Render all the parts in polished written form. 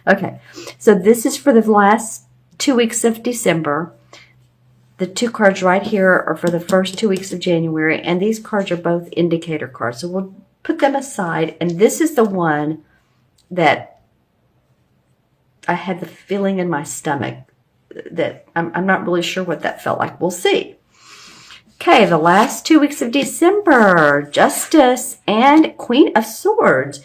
Okay, so this is for the last 2 weeks of December. The two cards right here are for the first 2 weeks of January, and these cards are both indicator cards. So we'll put them aside, and this is the one that I had the feeling in my stomach that I'm not really sure what that felt like. We'll see. Okay, the last 2 weeks of December, Justice and Queen of Swords.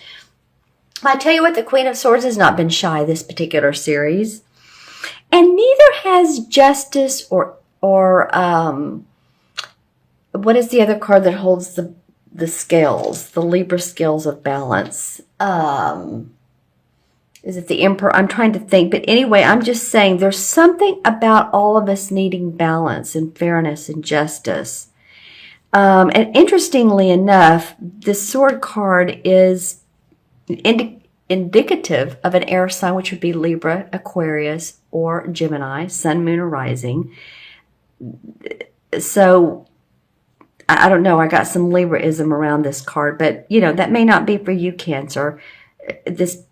I tell you what, the Queen of Swords has not been shy this particular series. And neither has Justice or what is the other card that holds the scales, the Libra scales of balance? Is it the Emperor? I'm trying to think. But anyway, I'm just saying there's something about all of us needing balance and fairness and justice. And interestingly enough, the sword card is indicative of an air sign, which would be Libra, Aquarius, or Gemini, Sun, Moon, or Rising. So I don't know. I got some Libraism around this card, but that may not be for you, Cancer. This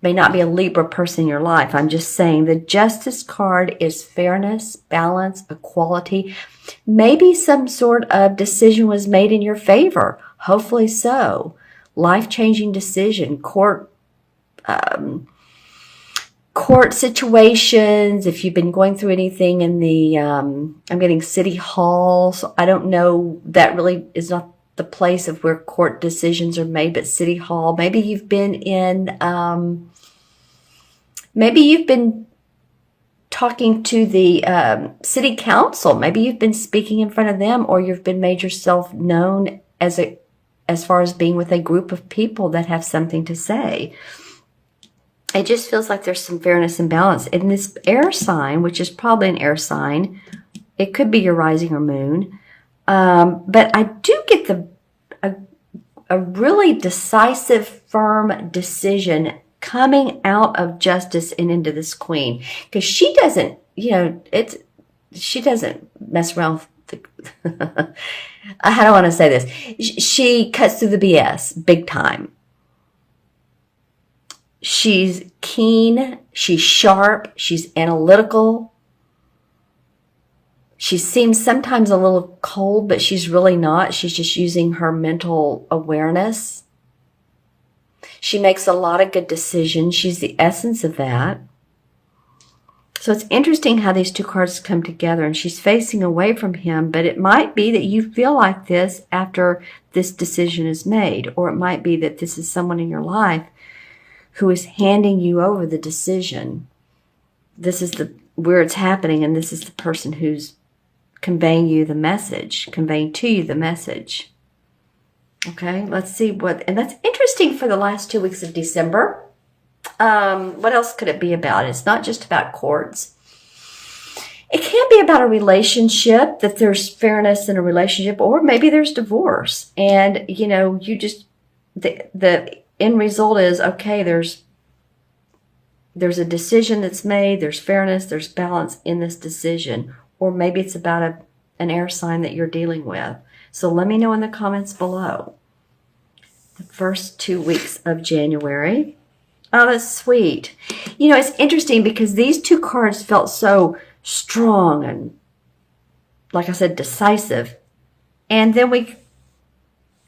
may not be a Libra person in your life. I'm just saying the Justice card is fairness, balance, equality. Maybe some sort of decision was made in your favor. Hopefully so. Life-changing decision, court situations, if you've been going through anything in the, I'm getting City Hall, so I don't know, that really is not the place of where court decisions are made, but City Hall. Maybe you've been in, maybe you've been talking to the city council. Maybe you've been speaking in front of them, or you've been made yourself known as far as being with a group of people that have something to say. It just feels like there's some fairness and balance. In this air sign, which is probably an air sign, it could be your rising or moon. But I do get a really decisive, firm decision coming out of Justice and into this Queen. Because she doesn't, she doesn't mess around with how do I want to say this? She cuts through the BS big time. She's keen, she's sharp, she's analytical. She seems sometimes a little cold, but she's really not. She's just using her mental awareness. She makes a lot of good decisions. She's the essence of that. So it's interesting how these two cards come together, and she's facing away from him, but it might be that you feel like this after this decision is made, or it might be that this is someone in your life who is handing you over the decision. This is where it's happening, and this is the person who's conveying to you the message. Okay, let's see and that's interesting for the last 2 weeks of December. What else could it be about? It's not just about courts. It can be about a relationship, that there's fairness in a relationship, or maybe there's divorce. And, you just, the end result is, okay, there's a decision that's made, there's fairness, there's balance in this decision. Or maybe it's about an air sign that you're dealing with. So let me know in the comments below. The first 2 weeks of January. Oh, that's sweet. It's interesting because these two cards felt so strong and, like I said, decisive. And then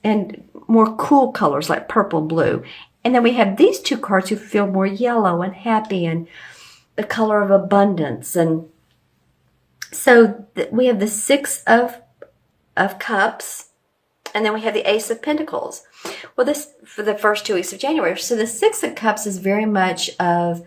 and more cool colors like purple and blue. And then we have these two cards who feel more yellow and happy and the color of abundance. And so we have the Six of Cups, and then we have the Ace of Pentacles. Well, this for the first 2 weeks of January. So the Six of Cups is very much of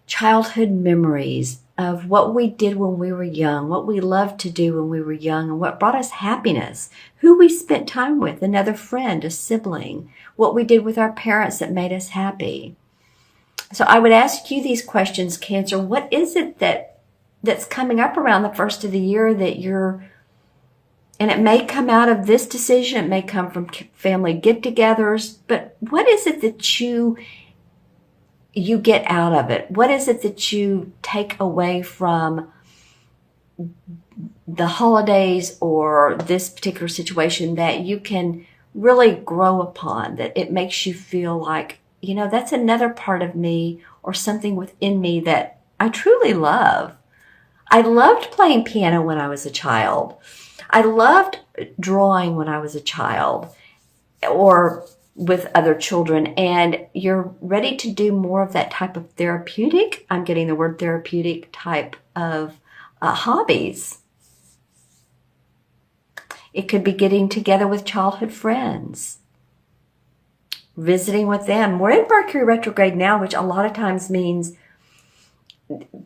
childhood memories of what we did when we were young, what we loved to do when we were young, and what brought us happiness, who we spent time with, another friend, a sibling, what we did with our parents that made us happy. So I would ask you these questions, Cancer. What is it that's coming up around the first of the year that and it may come out of this decision, it may come from family get-togethers, but what is it that you get out of it? What is it that you take away from the holidays or this particular situation that you can really grow upon, that it makes you feel like, that's another part of me, or something within me that I truly love. I loved playing piano when I was a child. I loved drawing when I was a child or with other children, and you're ready to do more of that type of therapeutic, I'm getting the word therapeutic type of hobbies. It could be getting together with childhood friends, visiting with them. We're in Mercury retrograde now, which a lot of times means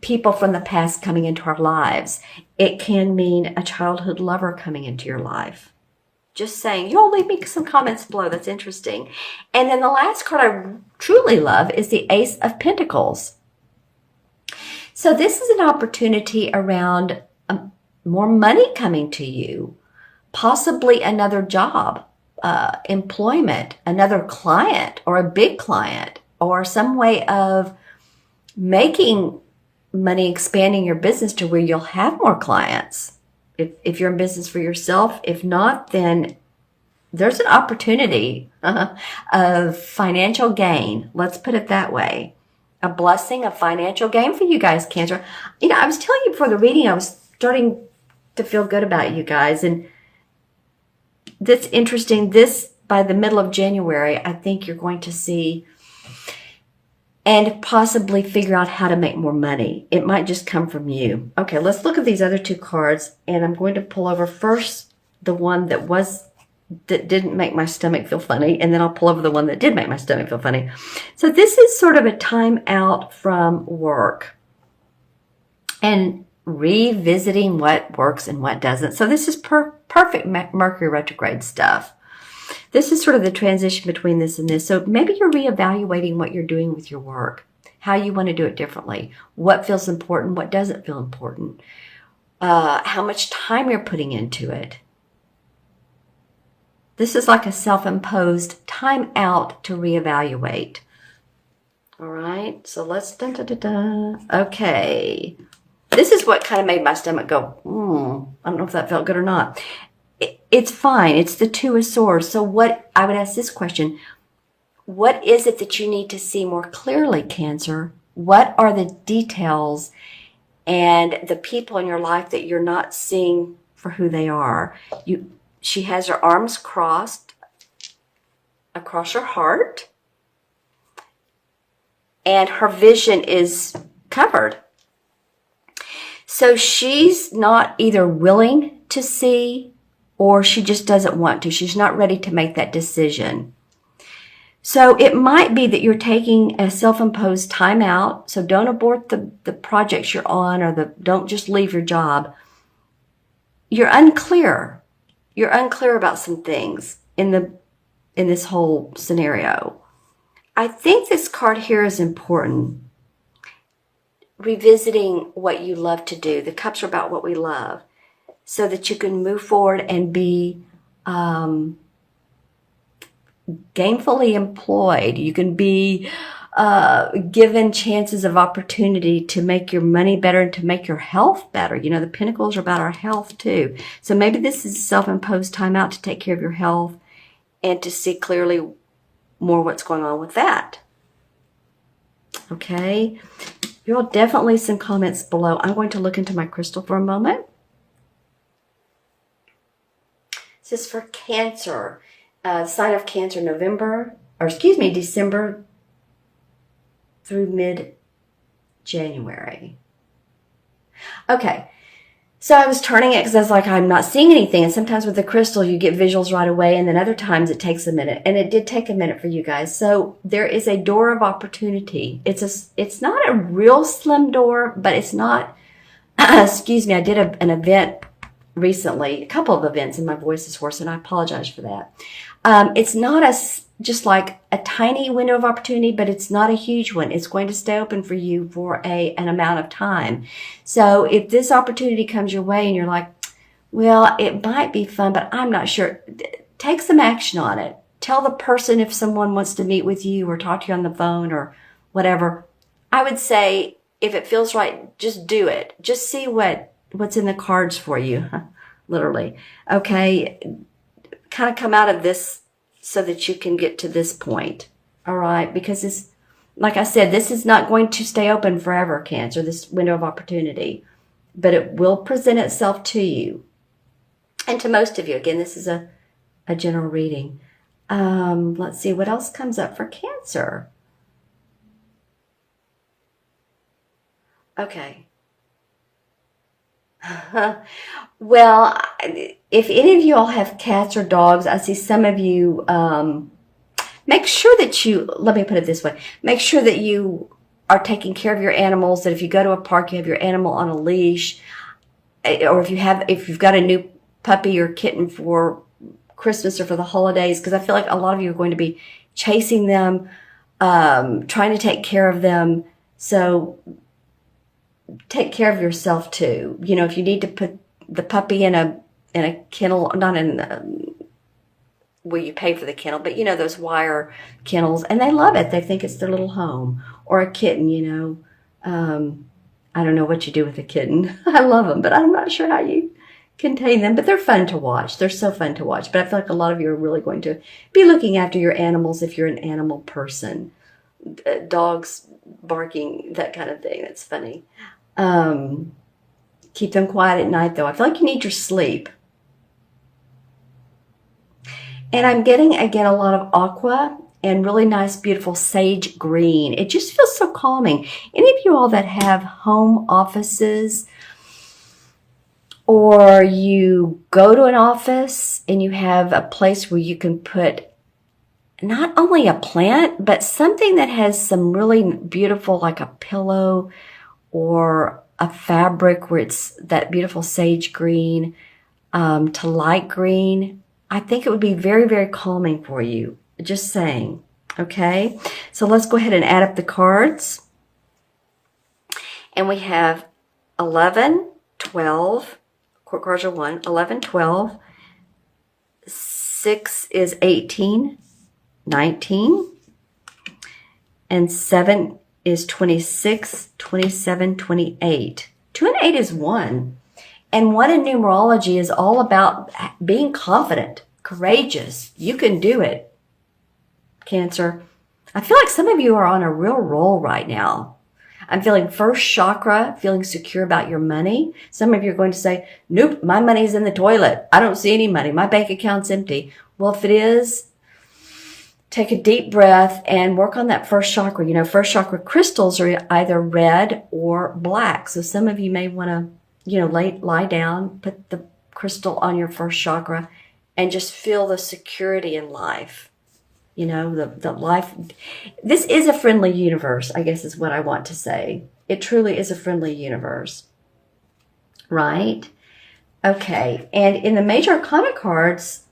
people from the past coming into our lives. It can mean a childhood lover coming into your life. Just saying. You'll leave me some comments below. That's interesting. And then the last card I truly love is the Ace of Pentacles. So this is an opportunity around more money coming to you, possibly another job, employment, another client or a big client, or some way of making money, expanding your business to where you'll have more clients. If you're in business for yourself, if not, then there's an opportunity of financial gain. Let's put it that way. A blessing of financial gain for you guys, Cancer. I was telling you before the reading, I was starting to feel good about you guys. And that's interesting. This, by the middle of January, I think you're going to see and possibly figure out how to make more money. It might just come from you. Okay, let's look at these other two cards, and I'm going to pull over first the one that didn't make my stomach feel funny, and then I'll pull over the one that did make my stomach feel funny. So this is sort of a time out from work and revisiting what works and what doesn't. So this is perfect Mercury retrograde stuff. This is sort of the transition between this and this. So maybe you're reevaluating what you're doing with your work, how you want to do it differently, what feels important, what doesn't feel important, how much time you're putting into it. This is like a self-imposed time out to reevaluate. All right, so let's, okay. This is what kind of made my stomach go, I don't know if that felt good or not. It's fine. It's the Two of Swords. So what, I would ask this question, what is it that you need to see more clearly, Cancer? What are the details and the people in your life that you're not seeing for who they are? She has her arms crossed across her heart, and her vision is covered. So she's not either willing to see, or she just doesn't want to. She's not ready to make that decision. So it might be that you're taking a self-imposed time out. So don't abort the projects you're on, or don't just leave your job. You're unclear. You're unclear about some things in this whole scenario. I think this card here is important. Revisiting what you love to do. The cups are about what we love, so that you can move forward and be gainfully employed. You can be given chances of opportunity to make your money better and to make your health better. The Pentacles are about our health too. So maybe this is a self-imposed time out to take care of your health and to see clearly more what's going on with that. Okay. You'll definitely some comments below. I'm going to look into my crystal for a moment. This is for Cancer, sign of Cancer, December through mid-January. Okay, so I was turning it because I was like, I'm not seeing anything. And sometimes with the crystal, you get visuals right away, and then other times it takes a minute. And it did take a minute for you guys. So there is a door of opportunity. It's not a real slim door, but it's not, excuse me, I did an event recently, a couple of events, and my voice is hoarse, and I apologize for that. It's not just like a tiny window of opportunity, but it's not a huge one. It's going to stay open for you for an amount of time. So if this opportunity comes your way and you're like, well, it might be fun, but I'm not sure, take some action on it. Tell the person if someone wants to meet with you or talk to you on the phone or whatever. I would say if it feels right, just do it. Just see what's in the cards for you, literally. Okay, kind of come out of this so that you can get to this point. All right, because like I said, this is not going to stay open forever, Cancer, this window of opportunity, but it will present itself to you. And to most of you, again, this is a general reading. Let's see what else comes up for Cancer. Okay. Well, if any of you all have cats or dogs, I see some of you, make sure that let me put it this way, make sure that you are taking care of your animals, that if you go to a park, you have your animal on a leash, or if you've got a new puppy or kitten for Christmas or for the holidays, because I feel like a lot of you are going to be chasing them, trying to take care of them. So take care of yourself too. You know, if you need to put the puppy in a kennel, not in where you pay for the kennel, but you know, those wire kennels, and they love it. They think it's their little home. Or a kitten, you know. I don't know what you do with a kitten. I love them, but I'm not sure how you contain them. But they're fun to watch. They're so fun to watch. But I feel like a lot of you are really going to be looking after your animals if you're an animal person. Dogs barking, that kind of thing. That's funny. Keep them quiet at night, though. I feel like you need your sleep. And I'm getting, again, a lot of aqua and really nice, beautiful sage green. It just feels so calming. Any of you all that have home offices, or you go to an office and you have a place where you can put not only a plant, but something that has some really beautiful, like a pillow or a fabric where it's that beautiful sage green to light green, I think it would be very, very calming for you. Just saying. Okay, so let's go ahead and add up the cards. And we have 11, 12. Court cards are 1, 11, 12. 6 is 18, 19. And 7 is 26, 27, 28. 2 and 8 is 1. And 1 in numerology is all about being confident, courageous. You can do it, Cancer. I feel like some of you are on a real roll right now. I'm feeling first chakra, feeling secure about your money. Some of you are going to say, nope, my money's in the toilet. I don't see any money. My bank account's empty. Well, if it is, take a deep breath and work on that first chakra. You know, first chakra crystals are either red or black. So some of you may want to, you know, lie down, put the crystal on your first chakra and just feel the security in life. You know, the life. This is a friendly universe, I guess is what I want to say. It truly is a friendly universe. Right? Okay. And in the major arcana cards,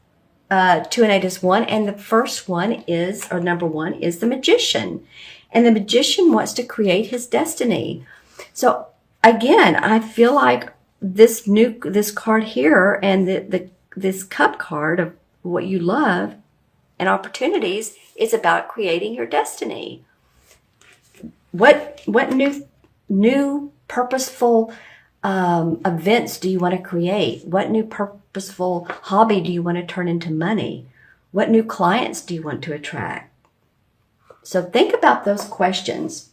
2 and 8 is 1. And the first one is, or number 1, is the Magician. And the Magician wants to create his destiny. So again, I feel like this card here and this cup card of what you love and opportunities is about creating your destiny. What new purposeful events do you want to create? What new purposeful hobby do you want to turn into money? What new clients do you want to attract? So think about those questions.